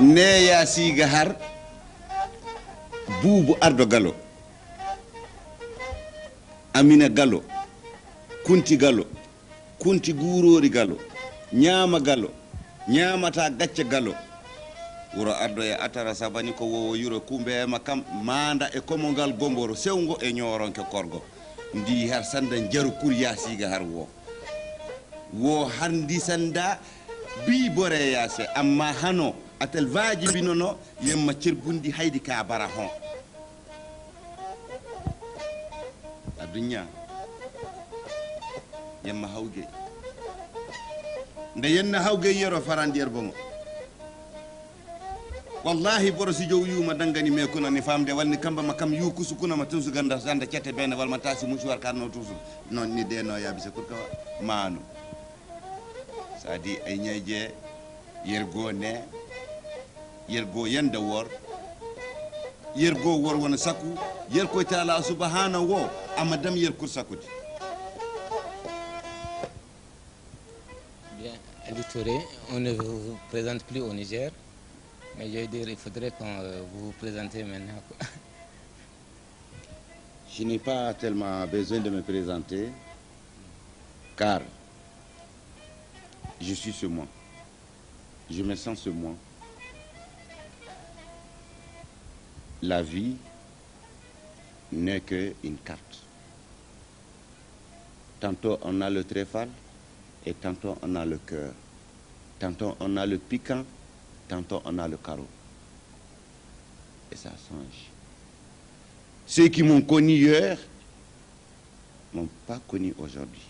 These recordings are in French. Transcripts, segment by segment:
neya siga har buubu ardo galo amina galo kunti guurori galo ñaama galo ñaamata gacce galo wuro ardo e atara sabani ko wowo yuro kumbema kam manda e komongal gomboro sewngo e ñoronke korgo ndi har sanda jaru kurya siga har wo handi sanda bi bore yase amma hano atel vaji binono yemma cerbundi haydi ka bara hon adunya yemma hawge nde yenna hawge yero farandier bongo wallahi borosi jow yuma dangani me kuna ni famde walni kamba makam yu kusukuna ma tusu ganda sanda cete bene wal ma tasi musuwar karno tusu non ni de no yabi se kurka manu sadi ay ñeje yergo ne yergo yanda wor yergo wor wona saku yerko taala subhanahu wa amadam yerkur sakuti. Bien, Ali Touré, on ne vous présente plus au Niger, mais je veux dire, il faudrait qu'on vous présente maintenant. Je n'ai pas tellement besoin de me présenter, car je suis ce moi. Je me sens ce moi. La vie n'est qu'une carte. Tantôt on a le trèfle et tantôt on a le cœur. Tantôt on a le piquant, tantôt on a le carreau. Et ça change. Ceux qui m'ont connu hier m'ont pas connu aujourd'hui.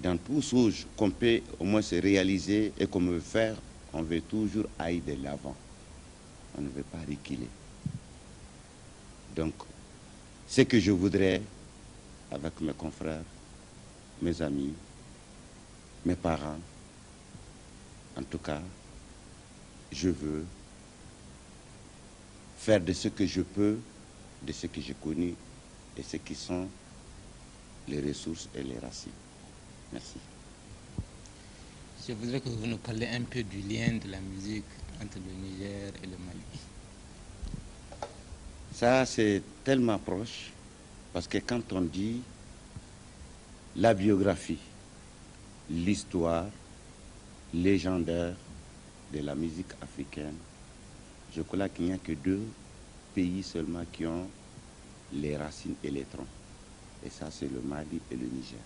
Dans toutes choses qu'on peut au moins se réaliser et qu'on veut faire, on veut toujours aller de l'avant. On ne veut pas reculer. Donc, ce que je voudrais, avec mes confrères, mes amis, mes parents, en tout cas, je veux faire de ce que je peux, de ce que je connais, de ce qui sont les ressources et les racines. Merci. Je voudrais que vous nous parliez un peu du lien de la musique entre le Niger et le Mali. Ça, c'est tellement proche, parce que quand on dit la biographie, l'histoire légendaire de la musique africaine, je crois qu'il n'y a que 2 pays seulement qui ont les racines et les troncs. Et ça, c'est le Mali et le Niger.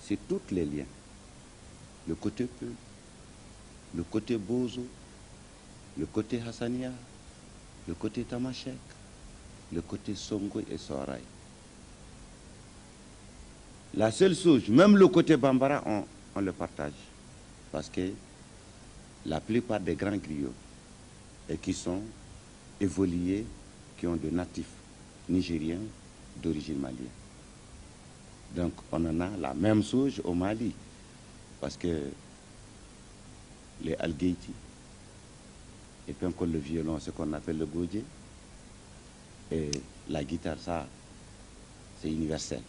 C'est tous les liens. Le côté Peu, le côté Bozo, le côté Hassania, le côté Tamashek, le côté Songo et Soraï. La seule chose, même le côté Bambara, on le partage. Parce que la plupart des grands griots et qui sont évolués, qui ont de natifs nigériens d'origine malienne. Donc on en a la même chose au Mali. Parce que les Algeiti, et puis encore le violon, ce qu'on appelle le godje, et la guitare, ça, c'est universel.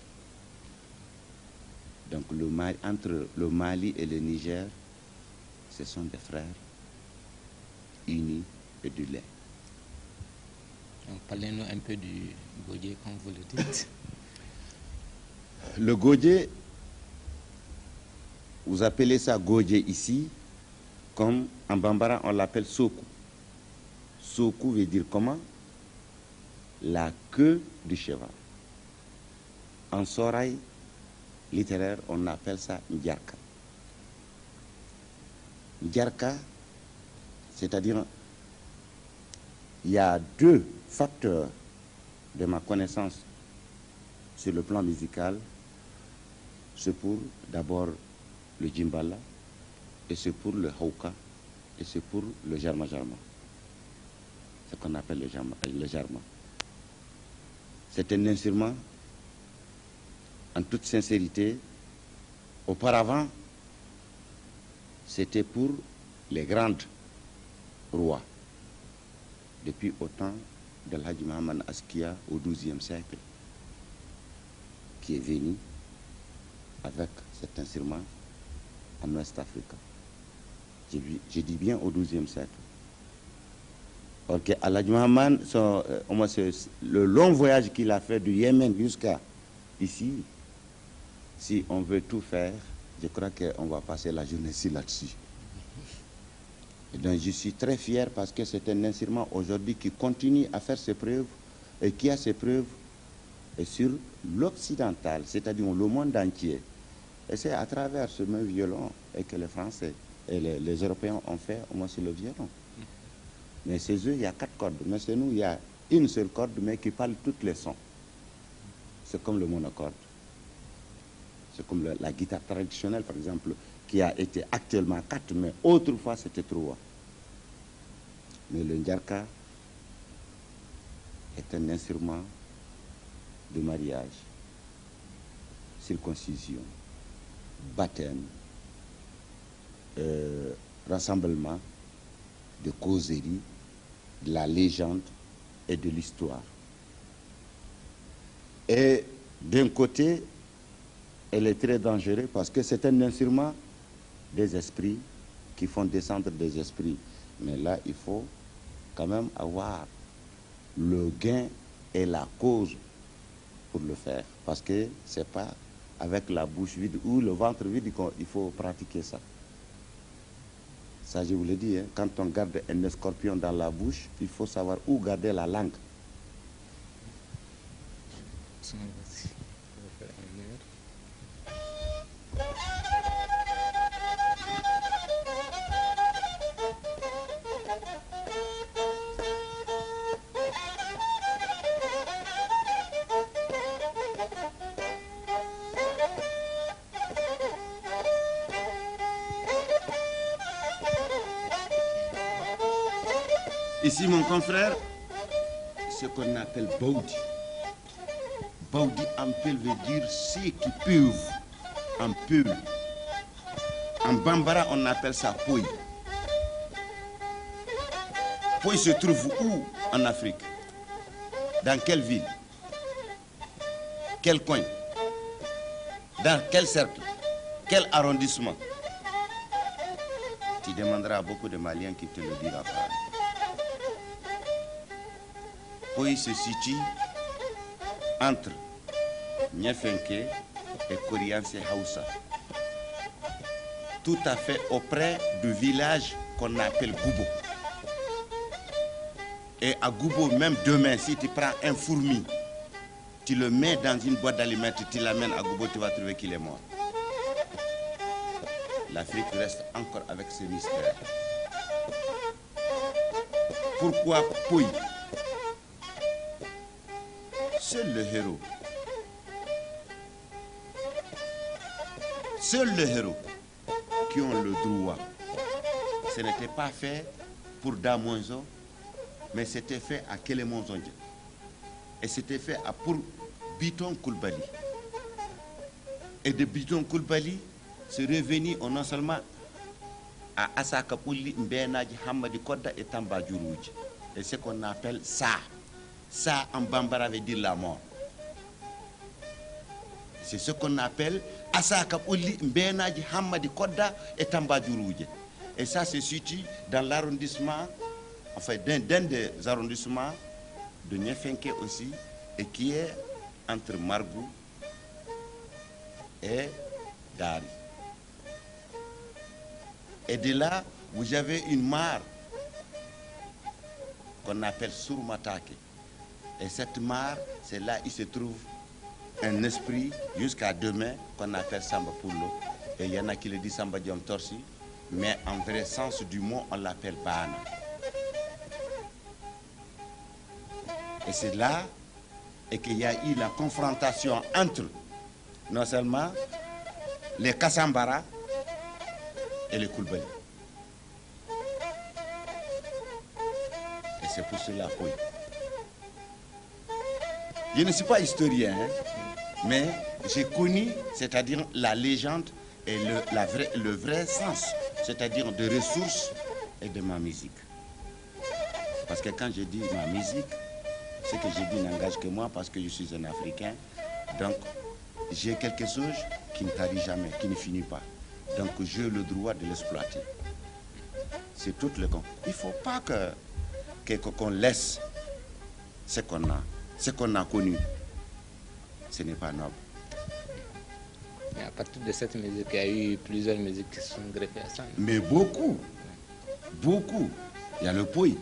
Donc entre le Mali et le Niger, ce sont des frères unis et du lait. Donc parlez-nous un peu du godje, comme vous le dites. Le godje, vous appelez ça godje ici, comme en Bambara on l'appelle soku. Soku veut dire comment? La queue du cheval. En soraï littéraire, on appelle ça Ndjarka. Ndjarka, c'est-à-dire, il y a 2 facteurs de ma connaissance sur le plan musical. C'est pour d'abord le djimbala, et c'est pour le hauka, et c'est pour le jarma-jarma. Ce qu'on appelle le jarma. C'est un instrument, en toute sincérité, auparavant, c'était pour les grands rois. Depuis au temps de l'Hadji Mahaman Askia au XIIe siècle, qui est venu avec cet instrument en Ouest Afrique. Je dis bien au XIIe siècle. Ok, Al-Hadj Mohamed, c'est le long voyage qu'il a fait du Yémen jusqu'à ici. Si on veut tout faire, je crois qu'on va passer la journée ici là-dessus. Et donc je suis très fier parce que c'est un instrument aujourd'hui qui continue à faire ses preuves et qui a ses preuves sur l'occidental, c'est-à-dire le monde entier. Et c'est à travers ce même violon et que les Français et les Européens ont fait au moins sur le violon. Mais chez eux, il y a 4 cordes. Mais chez nous, il y a une seule corde, mais qui parle toutes les sons. C'est comme le monocorde. C'est comme la guitare traditionnelle, par exemple, qui a été actuellement 4, mais autrefois, c'était 3. Mais le ndjarka est un instrument de mariage, circoncision, baptême, rassemblement, de causerie, de la légende et de l'histoire. Et d'un côté, elle est très dangereuse parce que c'est un instrument des esprits qui font descendre des esprits. Mais là, il faut quand même avoir le gain et la cause pour le faire. Parce que c'est pas avec la bouche vide ou le ventre vide qu'il faut pratiquer ça. Ça, je vous l'ai dit, hein, quand on garde un scorpion dans la bouche, il faut savoir où garder la langue. Ici, mon confrère, ce qu'on appelle Baudi. Baudi en Peul veut dire ceux qui peuvent, en Peul. En Bambara, on appelle ça Poy. Poy se trouve où en Afrique? Dans quelle ville? Quel coin? Dans quel cercle? Quel arrondissement? Tu demanderas à beaucoup de Maliens qui te le diront. Poy se situe entre Niafenke et Korianse Hausa, tout à fait auprès du village qu'on appelle Goubo. Et à Goubo, même demain, si tu prends un fourmi, tu le mets dans une boîte d'aliments, tu l'amènes à Goubo, tu vas trouver qu'il est mort. L'Afrique reste encore avec ce mystère. Pourquoi Poy? Seul le héros. Seuls les héros qui ont le droit. Ce n'était pas fait pour Damonzo, mais c'était fait à Kélémonzondje. Et c'était fait pour Biton Koulibaly. Et de Biton Koulibaly, c'est revenu non seulement à Asaka Pouli, Mbenaji, Hamadi Koda et Tamba Djurouji. Et ce qu'on appelle ça. Ça en Bambara veut dire la mort. C'est ce qu'on appelle Asaka Pouli, Mbenaji, Hamadi Koda et Tamba Djurouji. Et ça se situe dans l'arrondissement, enfin d'un des arrondissements de Niafenke aussi, et qui est entre Margou et Dari. Et de là, vous avez une mare qu'on appelle Surmatake. Et cette mare, c'est là il se trouve un esprit jusqu'à demain qu'on appelle Samba Poulo. Et il y en a qui le disent Samba Diom Torsi, mais en vrai sens du mot, on l'appelle Bana. Et c'est là et qu'il y a eu la confrontation entre non seulement les Kassambara et les Koulibaly. Et c'est pour cela que je ne suis pas historien, hein, mais j'ai connu, c'est-à-dire la légende et le vrai sens, c'est-à-dire de ressources et de ma musique. Parce que quand je dis ma musique, ce que je dis n'engage que moi parce que je suis un Africain. Donc, j'ai quelque chose qui ne tarit jamais, qui ne finit pas. Donc, j'ai le droit de l'exploiter. C'est tout le con. Il ne faut pas qu'on laisse ce qu'on a connu. Ce n'est pas noble. Et à partir de cette musique, il y a eu plusieurs musiques qui sont greffées à ça. Mais beaucoup. Beaucoup. Il y a le Pouy.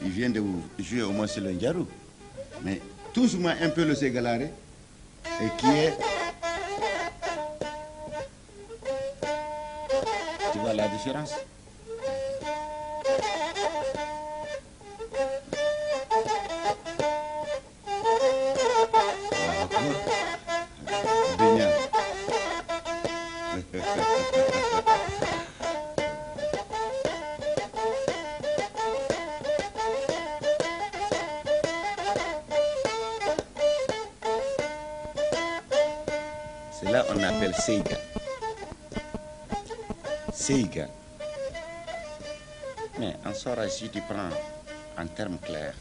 Il vient de jouer au moins sur le Ndiarou. Mais tous moins un peu le Ségalaré. Et qui est... Tu vois la différence? C'est là on appelle Seiga. Seiga. Mais en Sora, si tu prends en termes clairs,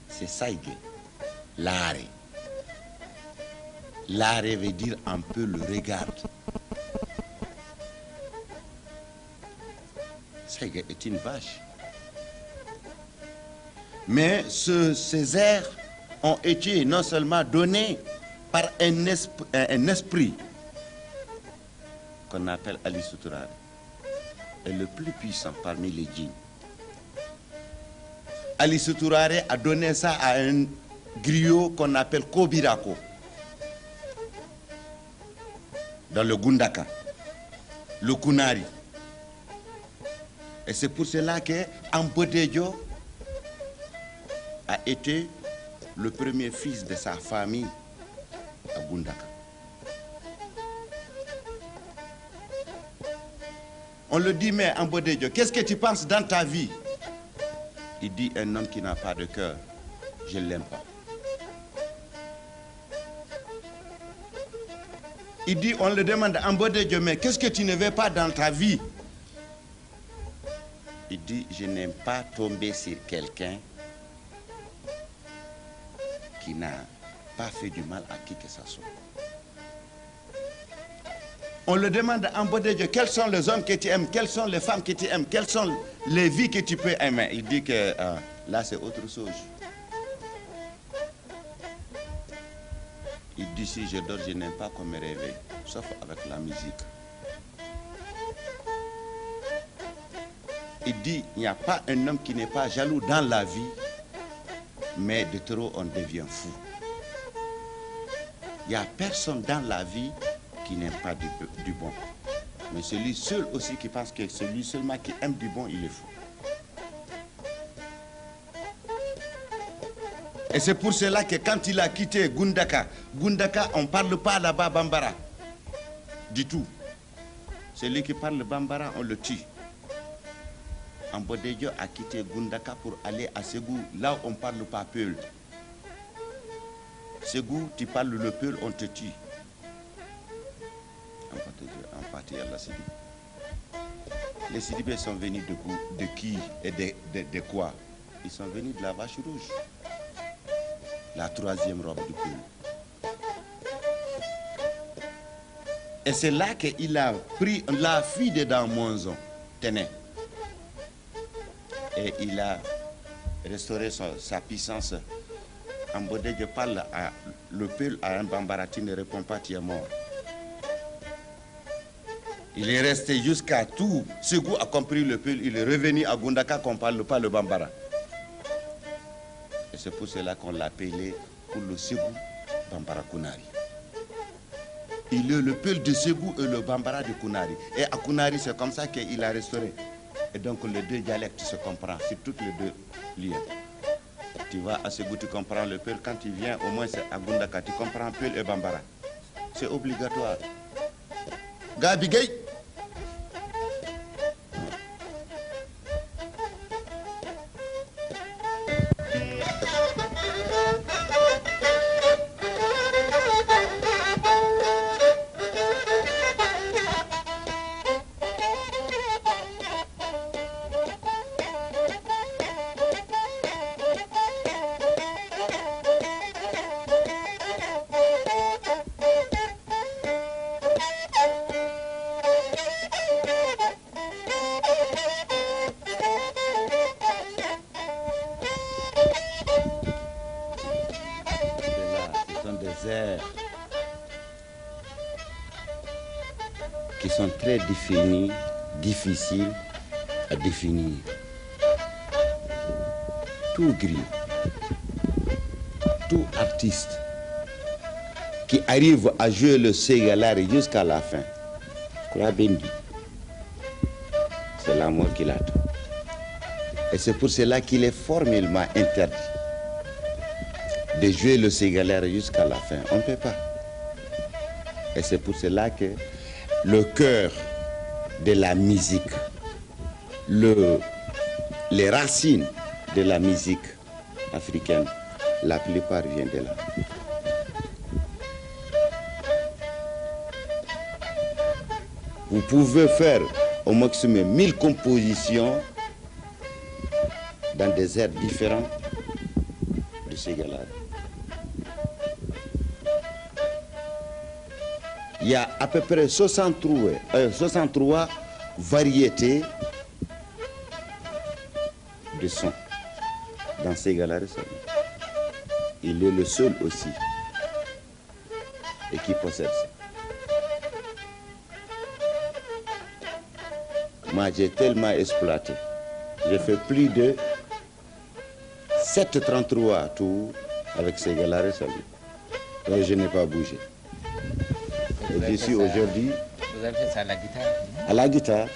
c'est Saïge, l'are. L'are veut dire un peu le regard. Saïge est une vache. Mais ces airs ont été non seulement donnés par un esprit qu'on appelle Ali Soutourare, est le plus puissant parmi les djinns. Ali Soutourare a donné ça à un griot qu'on appelle Kobirako, dans le Gundaka, le Kunari. Et c'est pour cela que Ambodejo a été le premier fils de sa famille à Gundaka. On le dit, mais Ambodejo, qu'est-ce que tu penses dans ta vie? Il dit, un homme qui n'a pas de cœur, je ne l'aime pas. Il dit, on le demande, Ambodejo, mais qu'est-ce que tu ne veux pas dans ta vie? Il dit, je n'aime pas tomber sur quelqu'un qui n'a pas fait du mal à qui que ce soit. On le demande en Bodejo, quels sont les hommes que tu aimes, quelles sont les femmes que tu aimes, quelles sont les vies que tu peux aimer. Il dit que là c'est autre chose. Il dit si je dors, je n'aime pas qu'on me réveille, sauf avec la musique. Il dit, il n'y a pas un homme qui n'est pas jaloux dans la vie, mais de trop on devient fou. Il n'y a personne dans la vie qui n'aime pas du bon. Mais celui seul aussi qui pense que celui seulement qui aime du bon, il est fou. Et c'est pour cela que quand il a quitté Gundaka, on ne parle pas là-bas Bambara. Du tout. Celui qui parle Bambara, on le tue. Ambodejo a quitté Gundaka pour aller à Ségou, là où on ne parle pas Peul. Ségou, tu parles le Peul, on te tue. En partie, Allah Sidi. Les Sidibés sont venus de qui et de quoi? Ils sont venus de la vache rouge, la troisième robe du Peul. Et c'est là qu'il a pris la fille de Damonzon, Tenez. Et il a restauré sa puissance. Ambodejo parle à le Peul à un Bambara, tu ne réponds pas, tu es mort. Il est resté jusqu'à tout. Ségou a compris le Peul, il est revenu à Gundaka qu'on ne parle pas le Bambara. Et c'est pour cela qu'on l'a appelé pour le Ségou Bambara Kunari. Il est le Peul de Ségou et le Bambara de Kunari. Et à Kunari, c'est comme ça qu'il a restauré. Et donc les deux dialectes se comprennent sur toutes les deux liens. Tu vas à Ségou, tu comprends le Peul. Quand tu viens, au moins à Gundaka, tu comprends Peul et Bambara. C'est obligatoire. Gabi Gay. très difficile à définir. Tout gris, tout artiste qui arrive à jouer le ségalari jusqu'à la fin, crois bien dit, c'est la mort qui l'attend. Et c'est pour cela qu'il est formellement interdit de jouer le ségalari jusqu'à la fin. On ne peut pas. Et c'est pour cela que le cœur de la musique, les racines de la musique africaine, la plupart viennent de là. Vous pouvez faire au maximum 1000 compositions dans des airs différents de ségalari. Il y a à peu près 63 variétés de sons dans ségalari. Il est le seul aussi et qui possède ça. Moi, j'ai tellement exploité. J'ai fait plus de 733 tours avec ségalari. Donc je n'ai pas bougé. Et je suis aujourd'hui... Vous avez fait ça à la guitare? À la guitare.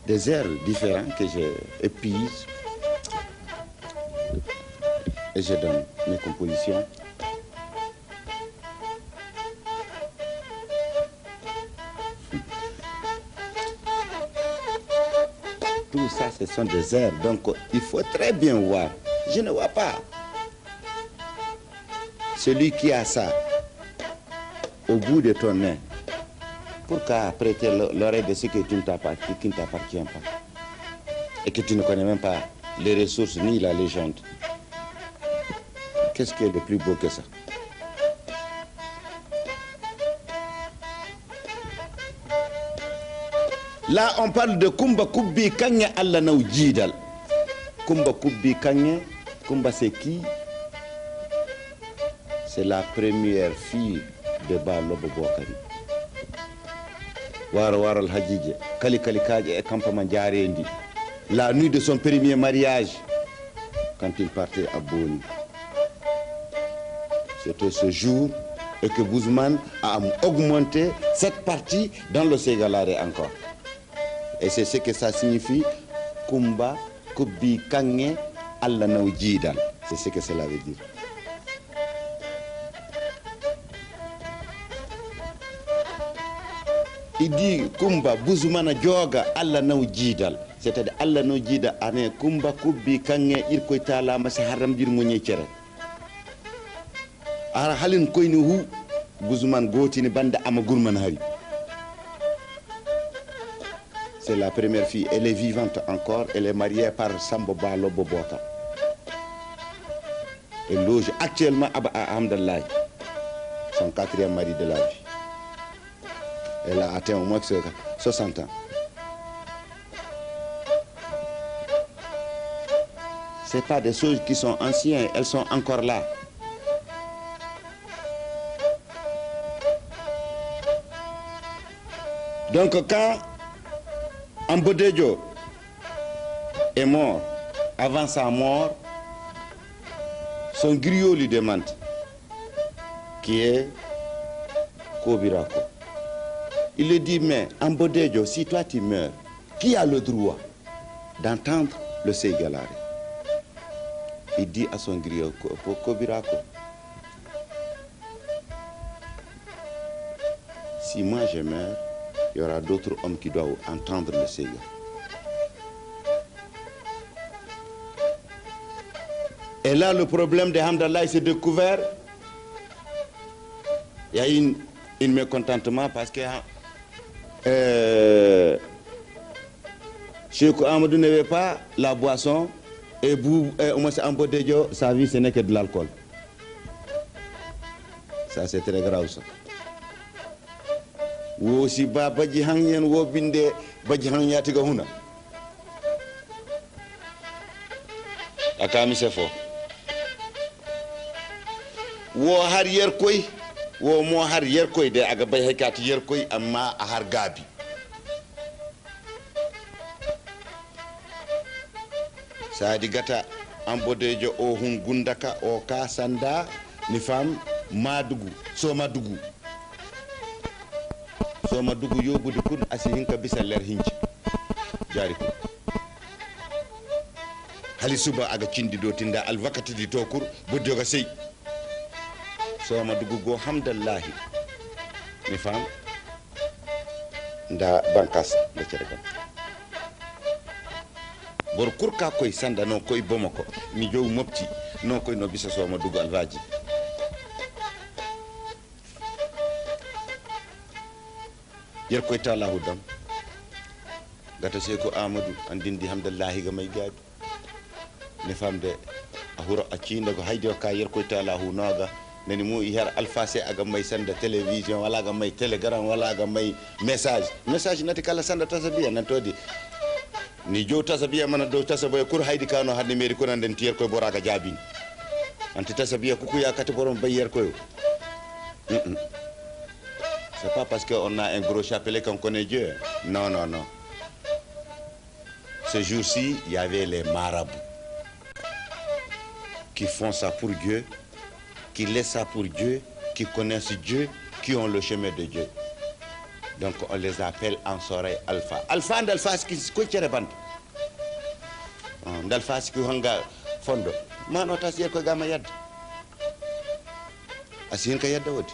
Des airs différents que je épuise. Et je donne mes compositions. Tout ça, ce sont des airs. Donc, il faut très bien voir. Je ne vois pas. Celui qui a ça au bout de ton nez, pourquoi prêter l'oreille de ce qui ne t'appartient pas et que tu ne connais même pas les ressources ni la légende? Qu'est-ce qui est de plus beau que ça? Là, on parle de Kumba Kubbi Kanye Allah Naou Jidal. Kumba Kubbi Kanye, Kumba c'est qui? C'est la première fille de Ba Lobo Bokari. Waro Waro al Hadjije, Kali Kali Kaje et Kampama Ndiarendi. La nuit de son premier mariage, quand il partait à Boni. C'était ce jour et que Guzman a augmenté cette partie dans le ségalari encore. Et c'est ce que ça signifie Kumba Kubbi Kanye Allah Naou Jidal. C'est ce que cela veut dire. Il dit Kumba Buzumana Joga Allah Naou Jidal. C'est-à-dire Allah Naou Jidal ane Kumba Kubbi Kanye irkoy tala masi haram dir mo ñecere. Ara halin koyni hu Guzman gotini bande ama gurman hari. C'est la première fille, elle est vivante encore, elle est mariée par Sambo Balo Bobota. Elle loge actuellement à Hamdallah, son 4e mari de la vie. Elle a atteint au moins 60 ans. Ce n'est pas des choses qui sont anciennes, elles sont encore là. Donc quand Ambodejo est mort, avant sa mort, son griot lui demande qui est Kobirako. Il lui dit, mais Ambodejo, si toi tu meurs, qui a le droit d'entendre le ségalari? Il dit à son griot, Kobirako, si moi je meurs, il y aura d'autres hommes qui doivent entendre le ségalari. Et là, le problème de Hamdallah s'est découvert. Il y a un mécontentement parce que Cheikh Amadou n'avait pas la boisson et Ambodejo, sa vie, ce n'est que de l'alcool. Ça, c'est très grave, ça. Ou aussi, Baji Hangyen, ou Binde, Baji Hangyen, Tigahuna. Akami, c'est fort. Wo har yer koy wo mo har yerkoy de aga bay hekati yerkoy amma a har gabi saadi gata ambodejo o hun gundaka o ka sanda ni fam madugu so madugu yobude kun asi hinka bisa ler hinci jari ko hali suba aga cindi do tinda al wakati di tokur boddo ga sey so madugu go hamdallahi ni fam nda bankas le cerega bor kurka koy sanda no koy bomako mi jow mopti no koy no bisa so madugu alvaji yer koy talahu dam gata seko amadou andindi hamdallahi ga may gaadi ne famde a huro a ciinde ko hayde ka yer koy talahu noga nani mu her alfase aga may sanda télévision wala aga may telegram wala aga may message nati kala sanda tasabiya nan todi ni jow tasabiya mana do tasabiya kur haydi kano hande meri ko nan den tiyer koy boraga jaabini anti tasabiya kuku ya kati borom bay yer koy c'est pas parce qu'on a un gros chapelet qu'on connaît Dieu. Non. Ce jour-ci, il y avait les marabouts qui font ça pour Dieu, qui laissent ça pour Dieu, qui connaissent Dieu, qui ont le chemin de Dieu. Donc on les appelle en soirée alpha. Alpha d'alpha, c'est ce que tu as band. D'alpha, c'est que hanga fondo. Man, on t'a dit que gama yad. Asien ka yad wodi.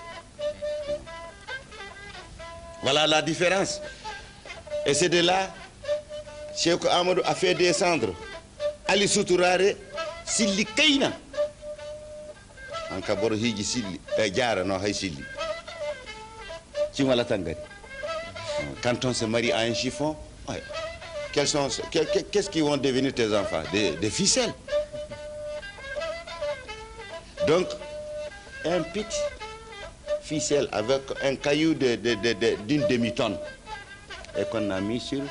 Voilà la différence. Et c'est de là, Cheikh Amadou a fait descendre Ali Soutourare Silli Kayna. En Kaboro Hiji Silli, Diara no hay Silli. Chimala Tangari. Quand on se marie à un chiffon, ouais. Qu'est-ce qui vont devenir tes enfants? Des ficelles. Donc, un petit ficelle avec un caillou d'une demi-tonne et qu'on a mis sur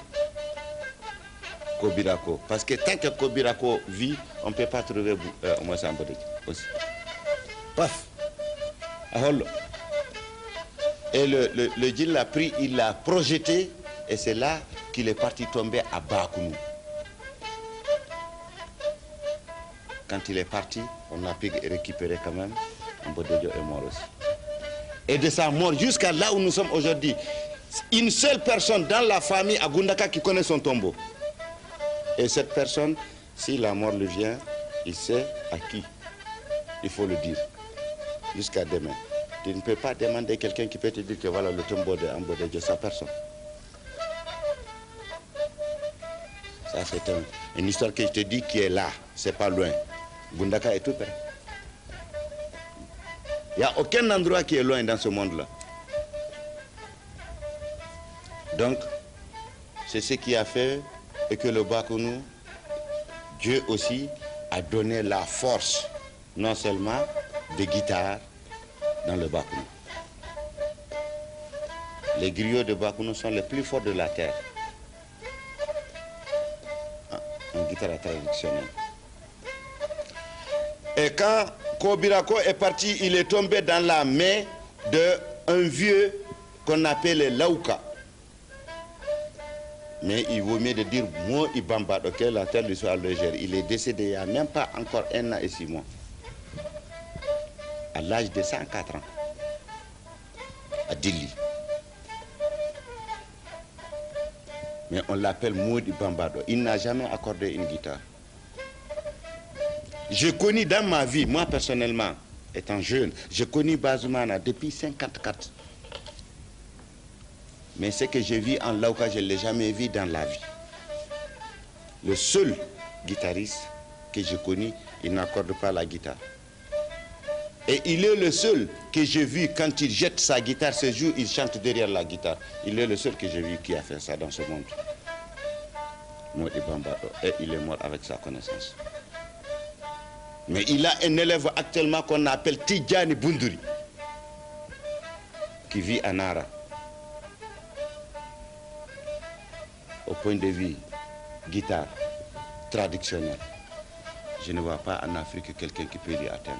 Kobirako. Parce que tant que Kobirako vit, on ne peut pas trouver moi ça aussi. Paf. Et le djinn l'a pris, il l'a projeté et c'est là qu'il est parti tomber à Bakounou. Quand il est parti, on a pu récupérer quand même. Mbodojo est mort aussi. Et de sa mort jusqu'à là où nous sommes aujourd'hui, une seule personne dans la famille à Gundaka qui connaît son tombeau. Et cette personne, si la mort lui vient, il sait à qui il faut le dire. Jusqu'à demain. Tu ne peux pas demander quelqu'un qui peut te dire que voilà le tombeau de Mbodojo, sa personne. Ça c'est une histoire que je te dis qui est là, c'est pas loin. Gundaka est tout près. Il n'y a aucun endroit qui est loin dans ce monde-là. Donc, c'est ce qui a fait et que le Bakounou, Dieu aussi, a donné la force, non seulement de guitare dans le Bakounou. Les griots de Bakounou sont les plus forts de la terre. Une guitare traditionnelle. Et quand Kobirako est parti, il est tombé dans la main d'un vieux qu'on appelle le Laouka. Mais il vaut mieux de dire Mo Ibamba, auquel la terre lui soit légère. Il est décédé il n'y a même pas encore 1 an et 6 mois. À l'âge de 104 ans. À Dili. Mais on l'appelle Maud Bambado. Il n'a jamais accordé une guitare. Je connais dans ma vie, moi personnellement, étant jeune, je connais Bazoumana depuis 54. Mais ce que j'ai vu en Laouka, je ne l'ai jamais vu dans la vie. Le seul guitariste que je connais, il n'accorde pas la guitare. Et il est le seul que j'ai vu quand il jette sa guitare, ce jour, il chante derrière la guitare. Il est le seul que j'ai vu qui a fait ça dans ce monde. Modi Bambado. Et il est mort avec sa connaissance. Mais il a un élève actuellement qu'on appelle Tidjani Bunduri, qui vit à Nara. Au point de vue guitare traditionnelle, je ne vois pas en Afrique quelqu'un qui peut l'y atteindre.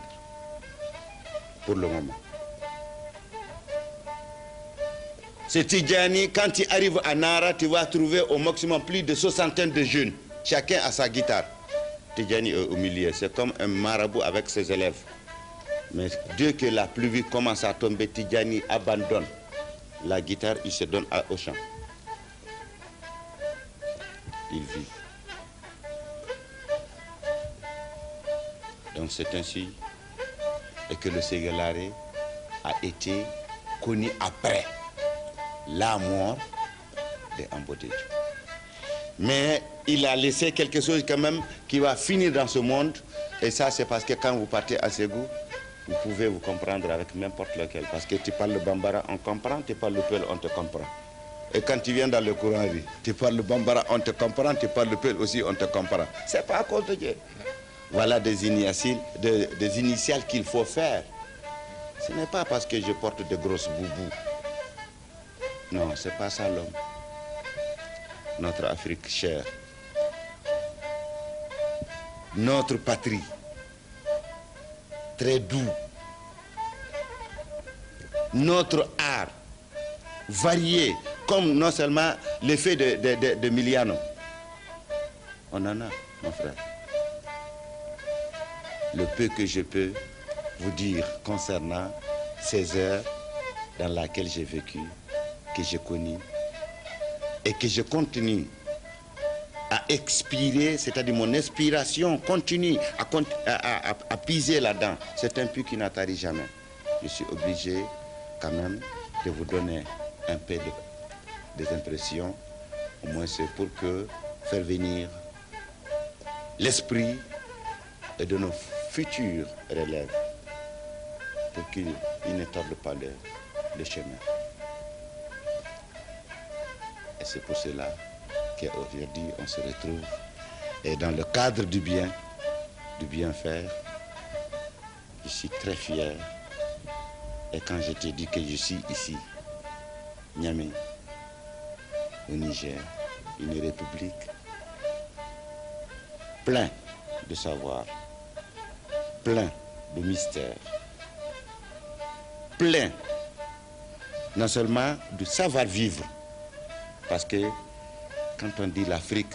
Pour le moment. C'est Tidjani, quand tu arrives à Nara, tu vas trouver au maximum plus de 60 de jeunes. Chacun a sa guitare. Tidjani est au milieu, c'est comme un marabout avec ses élèves. Mais dès que la pluie commence à tomber, Tidjani abandonne la guitare, il se donne au chant. Il vit. Donc c'est ainsi et que le Ségalare a été connu après la mort de Ambodédio. Mais il a laissé quelque chose quand même qui va finir dans ce monde. Et ça, c'est parce que quand vous partez à Ségou, vous pouvez vous comprendre avec n'importe lequel. Parce que tu parles le Bambara, on comprend, tu parles le Peul, on te comprend. Et quand tu viens dans le courant, tu parles le Bambara, on te comprend, tu parles le Peul aussi, on te comprend. C'est pas à cause de Dieu. Voilà des initiales qu'il faut faire. Ce n'est pas parce que je porte de grosses boubous. Non, c'est pas ça l'homme. Notre Afrique chère. Notre patrie. Très doux. Notre art. Varié. Comme non seulement l'effet de Miliano. On en a, mon frère. Le peu que je peux vous dire concernant ces heures dans lesquelles j'ai vécu, que j'ai connu et que je continue à expirer, c'est-à-dire mon inspiration continue à piser là-dedans. C'est un puits qui n'atterrit jamais. Je suis obligé quand même de vous donner un peu des impressions, au moins c'est pour que faire venir l'esprit et de nos futurs relèves pour qu'ils ne tordent pas le chemin. Et c'est pour cela qu'aujourd'hui on se retrouve et dans le cadre du bien faire, je suis très fier. Et quand je te dis que je suis ici, Niamey, au Niger, une république pleine de savoir, plein de mystères, plein non seulement de savoir-vivre, parce que quand on dit l'Afrique,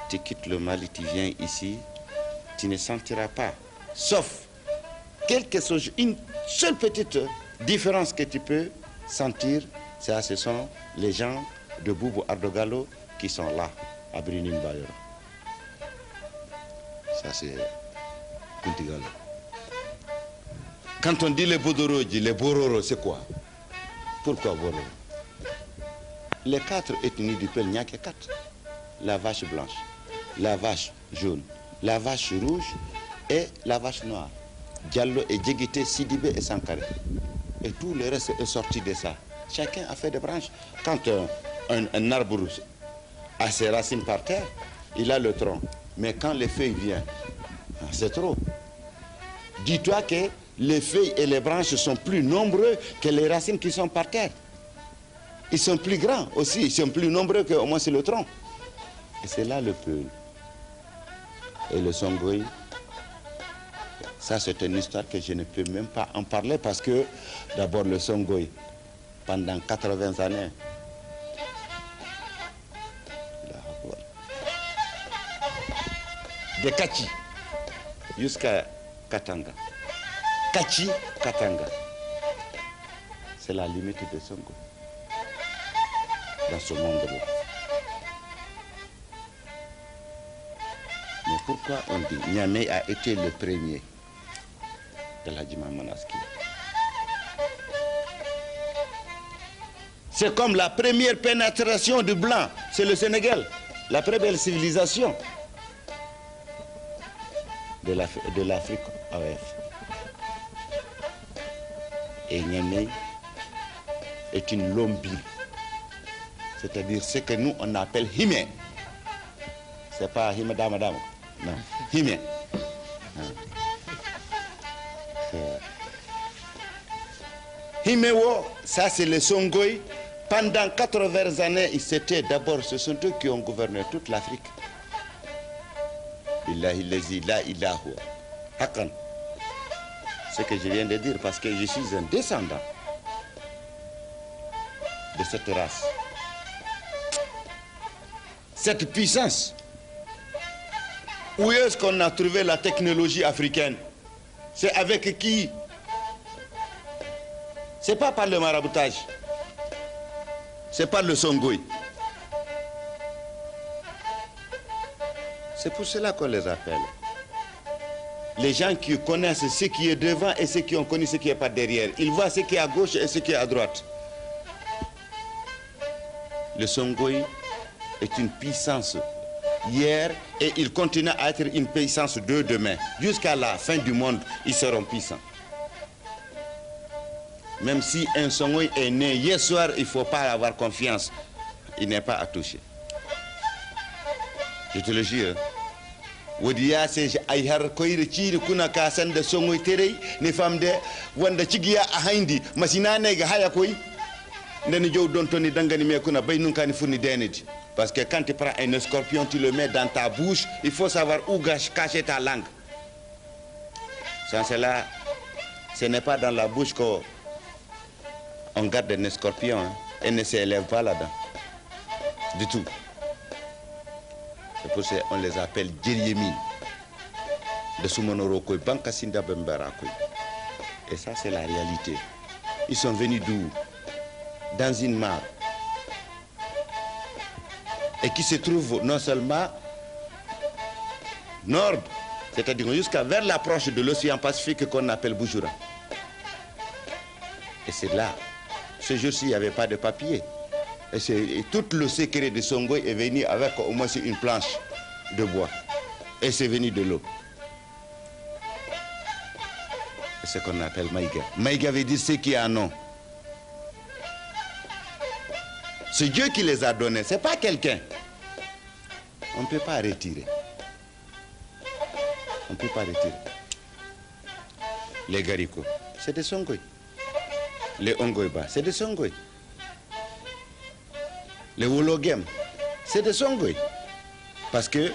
tu quittes le Mali, tu viens ici, tu ne sentiras pas, sauf quelque chose, une seule petite différence que tu peux sentir, ce sont les gens de Boubou Ardogalo qui sont là, à Brinin Bayoro. Ça c'est Kuntigalo. Quand on dit les Bodoroji, les Bororo, c'est quoi? Pourquoi Bororo? Les 4 ethnies du Peul, il n'y a que 4. La vache blanche, la vache jaune, la vache rouge et la vache noire. Diallo et Djegite, Sidibé et Sankare. Et tout le reste est sorti de ça. Chacun a fait des branches. Quand un arbre a ses racines par terre, il a le tronc. Mais quand les feuilles viennent, c'est trop. Dis-toi que les feuilles et les branches sont plus nombreux que les racines qui sont par terre. Ils sont plus grands aussi, ils sont plus nombreux que au moins c'est le tronc. Et c'est là le Peul. Et le Songhai, ça c'est une histoire que je ne peux même pas en parler parce que d'abord le Songhai, pendant 80 années, de Kachi jusqu'à Katanga. Kachi, Katanga. C'est la limite de Songhai dans ce monde-là. Mais pourquoi on dit Niamey a été le premier de la Djima Manaski? C'est comme la première pénétration du blanc, c'est le Sénégal, la première civilisation de l'Afrique OF. Et Niamey est une lombie, c'est-à-dire ce que nous on appelle Himé. C'est pas Himé Damadam, non, Himé. Himéo, ça c'est le Songhai. Pendant 80 années, ce sont eux qui ont gouverné toute l'Afrique. Ce que je viens de dire, parce que je suis un descendant. de cette race. Cette puissance, où est-ce qu'on a trouvé la technologie africaine? C'est avec qui? C'est pas par le maraboutage. C'est pas le songoï. C'est pour cela qu'on les appelle. Les gens qui connaissent ce qui est devant et ceux qui ont connu ce qui est pas derrière. Ils voient ce qui est à gauche et ce qui est à droite. Le songoï est une puissance hier et il continue à être une puissance de demain. Jusqu'à la fin du monde, ils seront puissants. Même si un songoï est né hier soir, il ne faut pas avoir confiance. Il n'est pas à toucher. Je te le jure. Wodiya c'est ay har koyre ciiri kuna ka sande songoy terey ne famde wanda cigiya a hayndi masinane ga haya koy ndeni jow don toni dangani me kuna bay nun kani funni denedi parce que quand tu prends un scorpion tu le mets dans ta bouche il faut savoir où cacher ta langue. Sans cela ce n'est pas dans la bouche qu'on garde un scorpion hein, et ne s'élève pas là-dedans du tout. C'est pour ça qu'on les appelle Djeriemi. De Soumonorokoy, Bankasinda Bembarakoy. Et ça, c'est la réalité. Ils sont venus d'où? Dans une mare. Et qui se trouve non seulement nord, c'est-à-dire jusqu'à vers l'approche de l'océan Pacifique qu'on appelle Boujoura. Et c'est là. Ce jour-ci, il n'y avait pas de papier. Et tout le secret de Songoï est venu avec au moins une planche de bois. Et c'est venu de l'eau. C'est ce qu'on appelle Maïga. Maïga veut dire ce qui a un nom. C'est Dieu qui les a donnés, ce n'est pas quelqu'un. On ne peut pas retirer. On ne peut pas retirer. Les garicots, c'est des Songoï. Les Ongoïba, c'est des Songoï. Les Wologem, c'est des Songoï. Parce que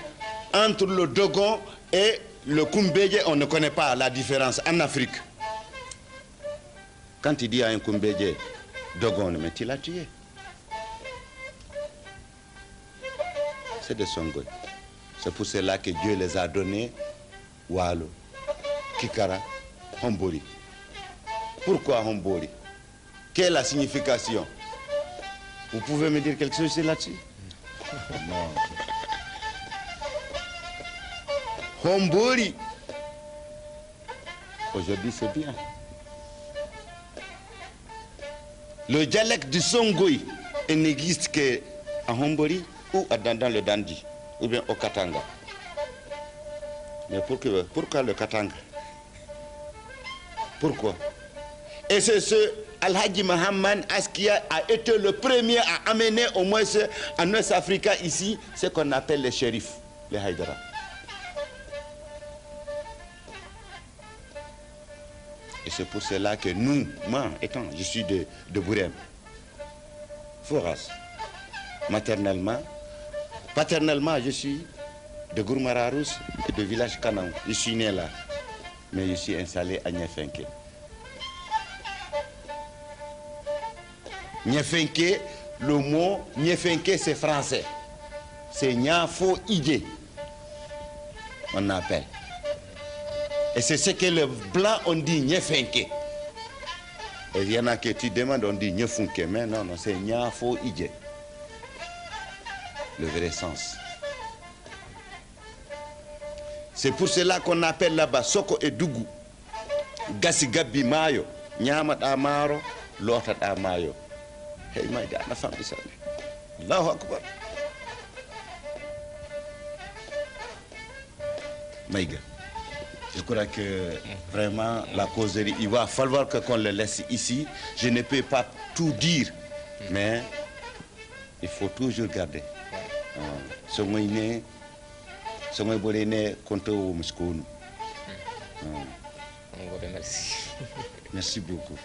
entre le Dogon et le Kumbédje, on ne connaît pas la différence en Afrique. Quand tu dis à un Kumbédje, Dogon, mais tu l'as tué. C'est des Songoï. C'est pour cela que Dieu les a donnés Walo, Kikara, Hombori. Pourquoi Hombori? Quelle est la signification? Vous pouvez me dire quelque chose là-dessus? Non. Hombori. Aujourd'hui, c'est bien. Le dialecte du Songoï n'existe qu'en Hombori ou dans le Dandi, ou bien au Katanga. Mais pourquoi le Katanga? Pourquoi? Et c'est ce Al-Hadji Mohamed Askia a été le premier à amener au moins en Ouest-Afrique ici ce qu'on appelle les shérifs, les Haïdara. Et c'est pour cela que nous, moi étant, je suis de Bourem, Foras, maternellement, paternellement je suis de Gourmararous et de village Kanaou. Je suis né là, mais je suis installé à Niafenke. Niafenke, le mot Niafenke c'est français. C'est Niafo Ide, on appelle. Et c'est ce que les blancs ont dit Niafenke. Et il y en a qui tu demandes, on dit Niafunke, mais non, non, c'est Niafo Ide. Le vrai sens. C'est pour cela qu'on appelle là-bas Soko et Dougou. Gassi Gabi Mayo, Nyamat Amaro, Lotat Amayo. Hey, Maïga, la femme de ça. Allahu Akbar. Maïga, je crois que vraiment la causerie, il va falloir qu'on le laisse ici. Je ne peux pas tout dire, mais il faut toujours garder. Ce moyen, ce moyen contre au Moscou. On vous remercie. Merci beaucoup.